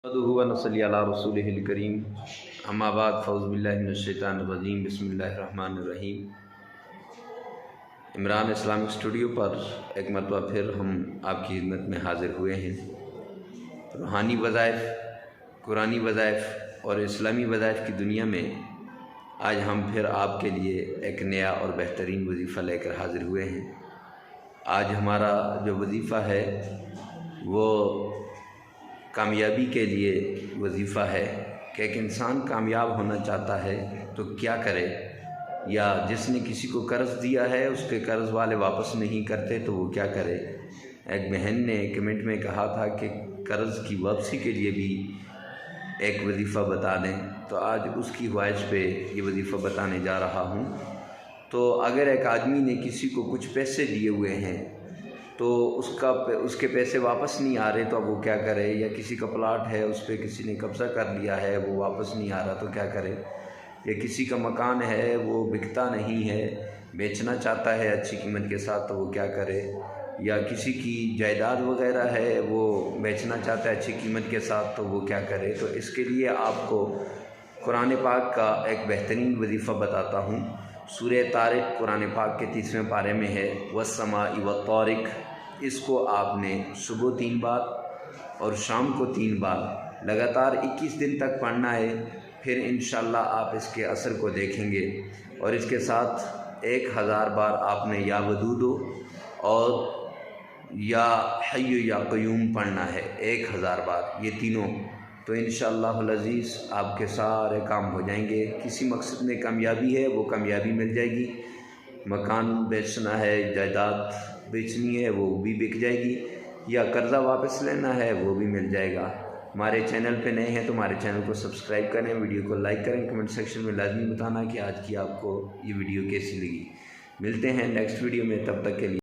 नसली अला रसूलिहिल करीम अम्मा बाद फ़ौज़ बिल्लाहि मिनश्शैतानिर्रजीम बिस्मिल्लाहिर्रहमानिर्रहीम। इमरान इस्लामिक स्टूडियो पर एक मरतबा फिर हम आपकी खिदमत में हाज़िर हुए हैं। रूहानी वज़ाइफ़, कुरानी वज़ाइफ़ और इस्लामी वज़ाइफ़ की दुनिया में आज हम फिर आपके लिए एक नया और बेहतरीन वजीफ़ा लेकर हाज़िर हुए हैं। आज हमारा जो वजीफ़ा है वो कामयाबी के लिए वजीफ़ा है कि एक इंसान कामयाब होना चाहता है तो क्या करे, या जिसने किसी को कर्ज़ दिया है उसके कर्ज़ वाले वापस नहीं करते तो वो क्या करे। एक बहन ने कमेंट में कहा था कि कर्ज़ की वापसी के लिए भी एक वजीफ़ा बता दें, तो आज उसकी ख्वाहिश पे ये वजीफ़ा बताने जा रहा हूँ। तो अगर एक आदमी ने किसी को कुछ पैसे दिए हुए हैं तो उसके पैसे वापस नहीं आ रहे तो अब वो क्या करे, या किसी का प्लाट है उस पर किसी ने कब्ज़ा कर लिया है वो वापस नहीं आ रहा तो क्या करे, या किसी का मकान है वो बिकता नहीं है, बेचना चाहता है अच्छी कीमत के साथ तो वो क्या करे, या किसी की जायदाद वगैरह है वो बेचना चाहता है अच्छी कीमत के साथ तो वो क्या करे। तो इसके लिए आपको कुरान पाक का एक बेहतरीन वजीफ़ा बताता हूँ। सूरह तारिक कुरान पाक के 30वें पारे में है, वस्समाई वत्तारिक। इसको आपने सुबह 3 बार और शाम को 3 बार लगातार 21 दिन तक पढ़ना है। फिर इंशाअल्लाह आप इसके असर को देखेंगे। और इसके साथ 1000 बार आपने या वदूदो और या हय्यु या क़य्यूम पढ़ना है 1000 बार, ये तीनों। तो इंशाअल्लाहुल अज़ीज़ आपके सारे काम हो जाएंगे। किसी मकसद में कामयाबी है वो कामयाबी मिल जाएगी, मकान बेचना है, जायदाद बेचनी है वो भी बिक जाएगी, या कर्ज़ा वापस लेना है वो भी मिल जाएगा। हमारे चैनल पे नए हैं तो हमारे चैनल को सब्सक्राइब करें, वीडियो को लाइक करें, कमेंट सेक्शन में लाजमी बताना कि आज की आपको ये वीडियो कैसी लगी। मिलते हैं नेक्स्ट वीडियो में, तब तक के लिए।